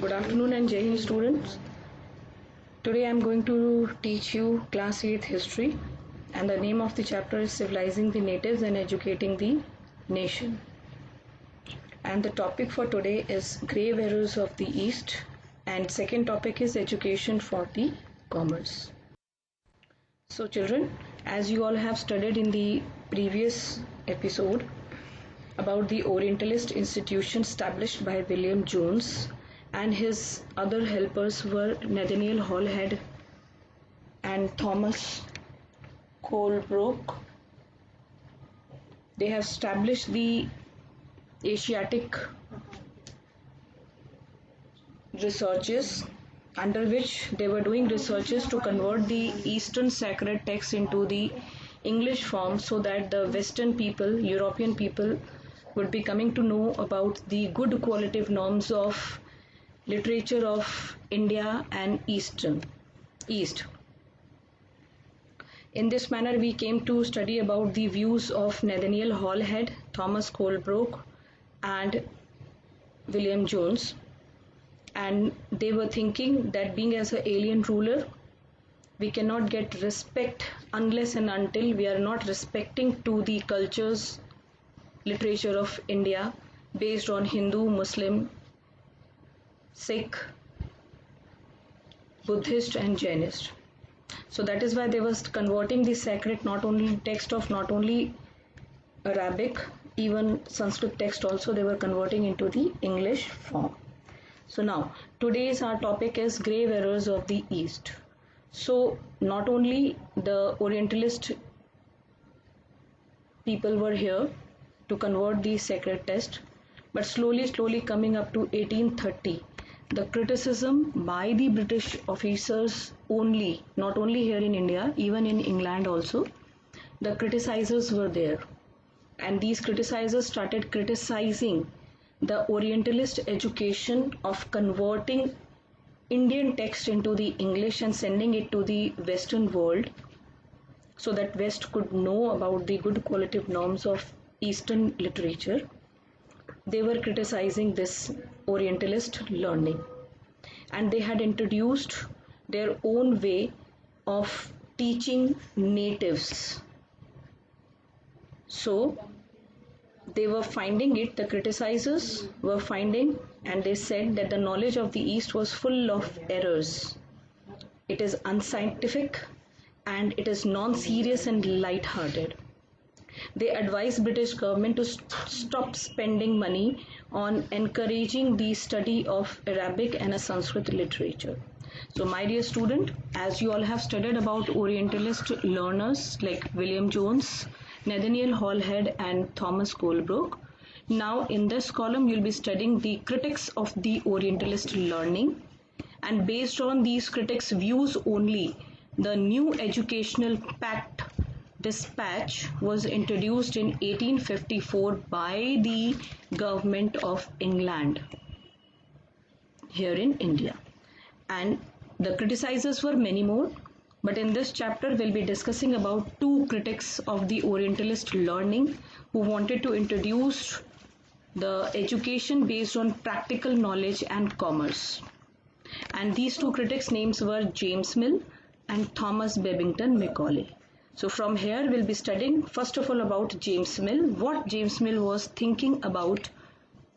Good afternoon and Jai Hind students. Today I am going to teach you class 8th history, and the name of the chapter is Civilizing the Natives and Educating the Nation. And the topic for today is Grave Errors of the East, and second topic is Education for the Commerce. So children, as you all have studied in the previous episode about the Orientalist institution established by William Jones, and his other helpers were Nathaniel Hallhead and Thomas Colebrook. They have established the Asiatic researches, under which they were doing researches to convert the Eastern sacred texts into the English form, so that the Western people, European people, would be coming to know about the good qualitative norms of literature of India and East. In this manner, we came to study about the views of Nathaniel Hallhead, Thomas Colebrook, and William Jones. And they were thinking that being as an alien ruler, we cannot get respect unless and until we are not respecting to the cultures, literature of India based on Hindu, Muslim, Sikh, Buddhist and Jainist. So that is why they were converting the sacred text of not only Arabic, even Sanskrit text also they were converting into the English form. So now today's our topic is Grave Errors of the East. So not only the Orientalist people were here to convert the sacred text, but slowly coming up to 1830, the criticism by the British officers only, not only here in India, even in England also, the criticizers were there. And these criticizers started criticizing the Orientalist education of converting Indian text into the English and sending it to the Western world, so that West could know about the good qualitative norms of Eastern literature. They were criticizing this Orientalist learning, and they had introduced their own way of teaching natives. So they were finding it, the criticizers were finding, and they said that the knowledge of the East was full of errors. It is unscientific and it is non-serious and light-hearted. They advised British government to stop spending money on encouraging the study of Arabic and Sanskrit literature. So my dear student, as you all have studied about Orientalist learners like William Jones, Nathaniel Hallhead and Thomas Colebrook, now in this column you will be studying the critics of the Orientalist learning, and based on these critics' views only, the new educational pact dispatch was introduced in 1854 by the government of England here in India. And the criticizers were many more, but in this chapter we'll be discussing about two critics of the Orientalist learning who wanted to introduce the education based on practical knowledge and commerce. And these two critics' names were James Mill and Thomas Babington Macaulay. So from here we'll be studying first of all about James Mill, what James Mill was thinking about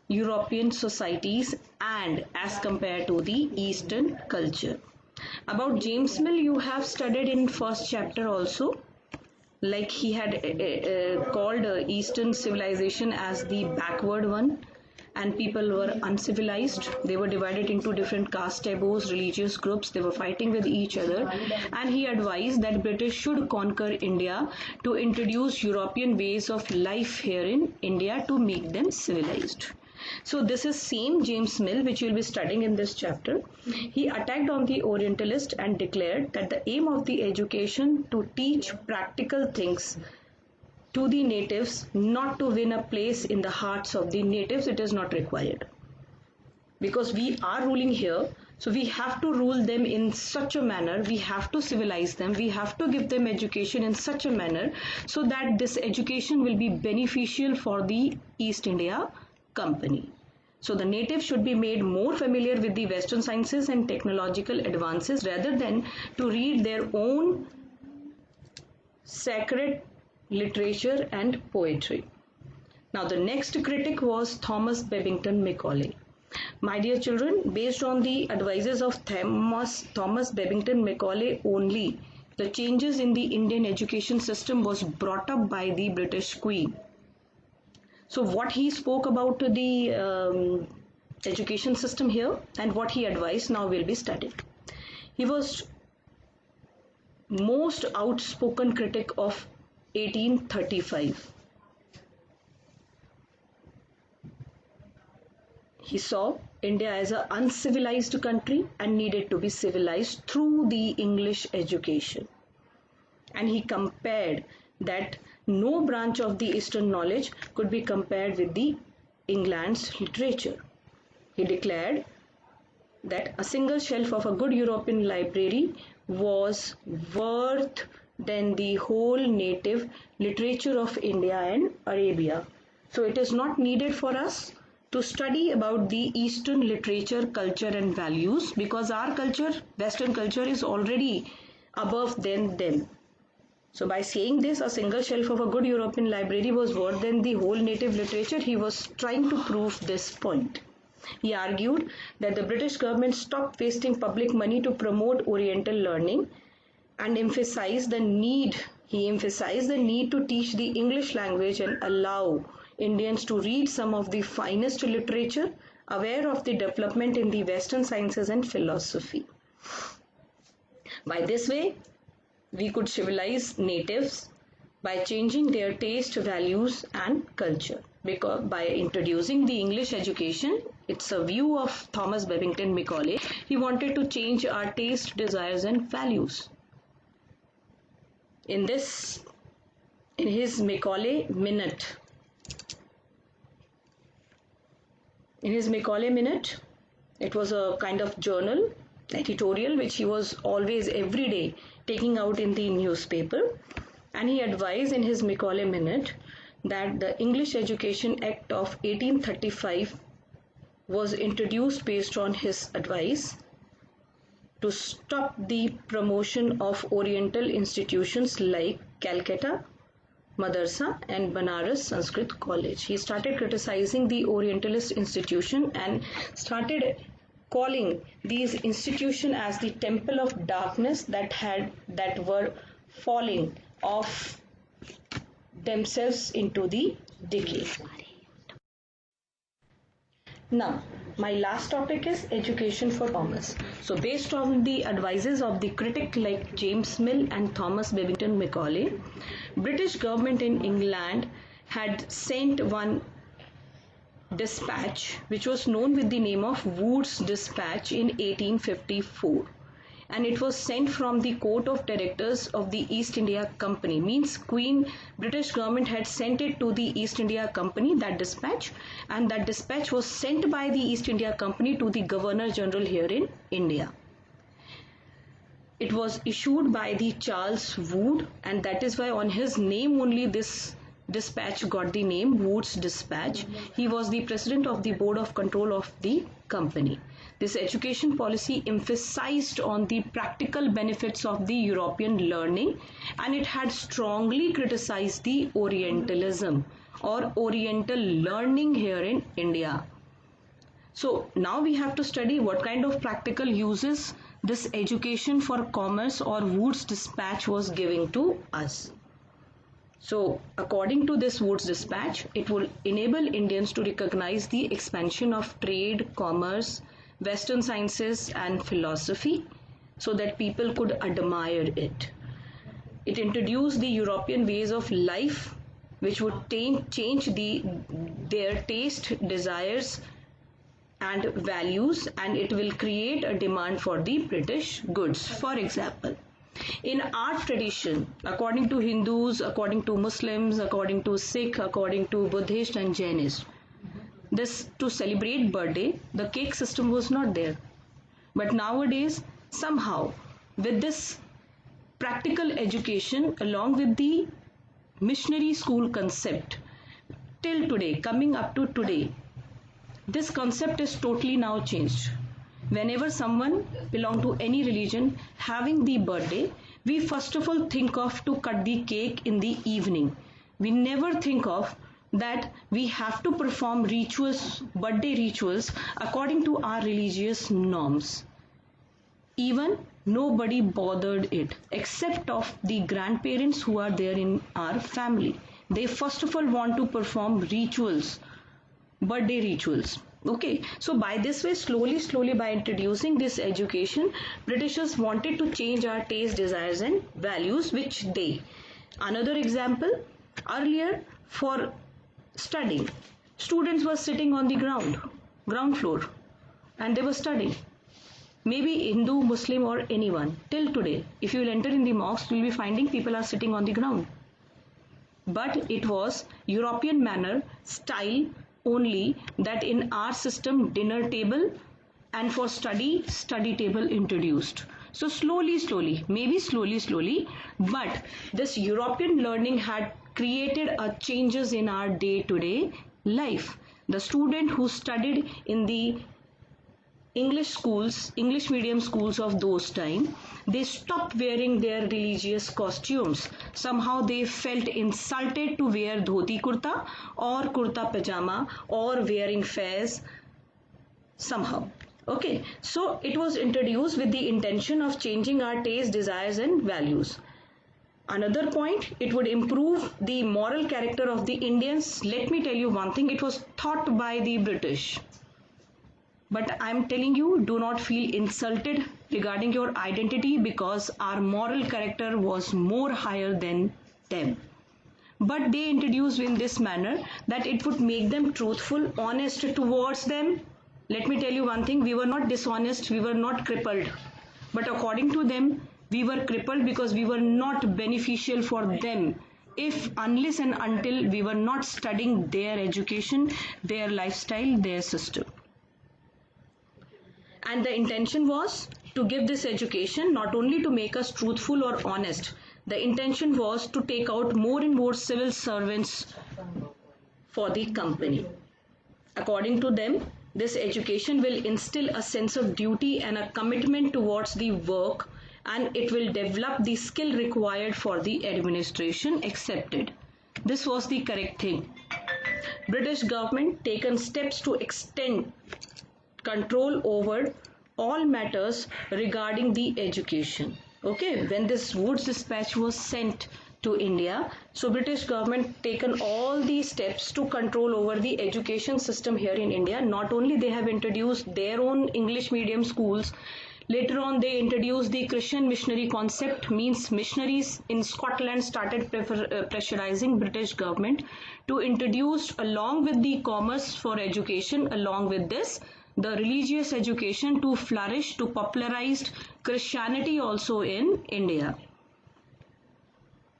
European societies and as compared to the Eastern culture. About James Mill you have studied in first chapter also, like he had called Eastern civilization as the backward one, and people were uncivilized. They were divided into different caste taboos, religious groups. They were fighting with each other, and he advised that British should conquer India to introduce European ways of life here in India to make them civilized. So this is same James Mill which you will be studying in this chapter. He attacked on the Orientalist and declared that the aim of the education to teach practical things to the natives, not to win a place in the hearts of the natives. It is not required, because we are ruling here, so we have to rule them in such a manner, we have to civilize them, we have to give them education in such a manner so that this education will be beneficial for the East India Company. So the natives should be made more familiar with the Western sciences and technological advances rather than to read their own sacred literature and poetry. Now the next critic was Thomas Babington Macaulay. My dear children, based on the advices of Thomas Babington Macaulay only, the changes in the Indian education system was brought up by the British Queen. So what he spoke about the education system here and what he advised now will be studied. He was most outspoken critic of 1835. He saw India as an uncivilized country and needed to be civilized through the English education. And he compared that no branch of the Eastern knowledge could be compared with the England's literature. He declared that a single shelf of a good European library was worth than the whole native literature of India and Arabia. So it is not needed for us to study about the Eastern literature, culture and values because our culture, Western culture is already above than them. So by saying this, a single shelf of a good European library was worth than the whole native literature, he was trying to prove this point. He argued that the British government stopped wasting public money to promote Oriental learning and emphasized the need to teach the English language and allow Indians to read some of the finest literature, aware of the development in the Western sciences and philosophy. By this way, we could civilize natives by changing their taste, values and culture. Because by introducing the English education, it's a view of Thomas Babington Macaulay, he wanted to change our taste, desires and values. In his Macaulay Minute, it was a kind of journal, editorial, which he was always every day taking out in the newspaper, and he advised in his Macaulay Minute that the English Education Act of 1835 was introduced based on his advice to stop the promotion of Oriental institutions like Calcutta Madrasa and Banaras Sanskrit College. He started criticizing the Orientalist institution and started calling these institutions as the temple of darkness that were falling off themselves into the decay. Now, my last topic is education for commerce. So, based on the advices of the critic like James Mill and Thomas Babington Macaulay, British government in England had sent one dispatch which was known with the name of Wood's Dispatch in 1854, and it was sent from the court of directors of the East India Company. Means British government had sent it to the East India Company, that dispatch, and that dispatch was sent by the East India Company to the Governor General here in India. It was issued by the Charles Wood, and that is why on his name only this dispatch got the name Wood's Dispatch. He was the president of the board of control of the company. This education policy emphasized on the practical benefits of the European learning, and it had strongly criticized the Orientalism or Oriental learning here in India. So now we have to study what kind of practical uses this education for commerce or Wood's Dispatch was giving to us. So, according to this Wood's Dispatch, it will enable Indians to recognize the expansion of trade, commerce, Western sciences and philosophy so that people could admire it. It introduced the European ways of life which would change their taste, desires and values, and it will create a demand for the British goods. For example, in art tradition, according to Hindus, according to Muslims, according to Sikh, according to Buddhist and Jainist, this to celebrate birthday, the cake system was not there. But nowadays, somehow, with this practical education along with the missionary school concept, till today, coming up to today, This concept is totally now changed. Whenever someone belong to any religion having the birthday, we first of all think of to cut the cake in the evening. We never think of that we have to perform rituals, birthday rituals according to our religious norms. Even nobody bothered it except of the grandparents who are there in our family. They first of all want to perform rituals, birthday rituals. Okay, so by this way, slowly by introducing this education, Britishers wanted to change our taste, desires and values, which they. Another example, earlier for studying, students were sitting on the ground floor, and they were studying. Maybe Hindu, Muslim or anyone. Till today, if you will enter in the mosque, you will be finding people are sitting on the ground. But it was European manner, style only, that in our system dinner table and for study table introduced. So slowly, maybe slowly, but this European learning had created a changes in our day-to-day life. The student who studied in the English medium schools of those time, they stopped wearing their religious costumes. Somehow they felt insulted to wear dhoti kurta or kurta pajama or wearing fez somehow. Okay, so it was introduced with the intention of changing our taste, desires and values. Another point, it would improve the moral character of the Indians. Let me tell you one thing, it was thought by the British. But I am telling you, do not feel insulted regarding your identity, because our moral character was more higher than them. But they introduced in this manner that it would make them truthful, honest towards them. Let me tell you one thing, we were not dishonest, we were not crippled. But according to them, we were crippled because we were not beneficial for them, if unless and until we were not studying their education, their lifestyle, their system. And the intention was to give this education not only to make us truthful or honest. The intention was to take out more and more civil servants for the company. According to them, this education will instill a sense of duty and a commitment towards the work, and it will develop the skill required for the administration accepted. This was the correct thing. British government taken steps to extend control over all matters regarding the education. Okay, when this Woods Dispatch was sent to India, so British government taken all these steps to control over the education system here in India. Not only they have introduced their own English medium schools, later on they introduced the Christian missionary concept, means missionaries in Scotland started pressurizing British government to introduce, along with the commerce for education, along with this, the religious education to flourish, to popularize Christianity also in India.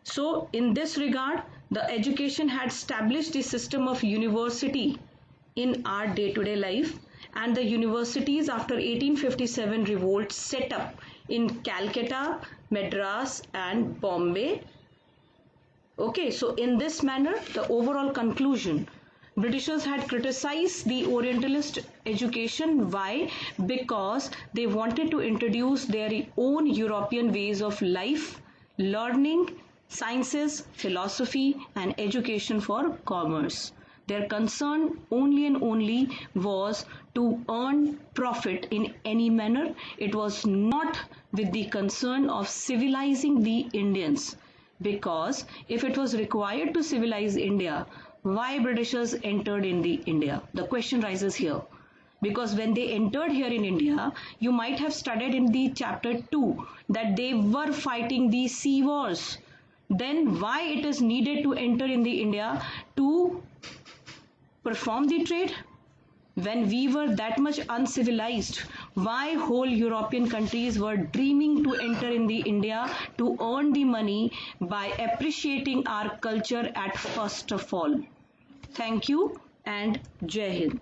So in this regard, the education had established the system of university in our day-to-day life, and the universities after 1857 revolt set up in Calcutta, Madras and Bombay. Okay, so in this manner, the overall conclusion, Britishers had criticized the Orientalist education. Why? Because they wanted to introduce their own European ways of life, learning, sciences, philosophy and education for commerce. Their concern only and only was to earn profit in any manner. It was not with the concern of civilizing the Indians, because if it was required to civilize India, why Britishers entered in the India? The question rises here. Because when they entered here in India, you might have studied in the chapter 2 that they were fighting the sea wars. Then why it is needed to enter in the India to perform the trade? When we were that much uncivilized, why whole European countries were dreaming to enter in the India to earn the money by appreciating our culture at first of all? Thank you and Jai Hind.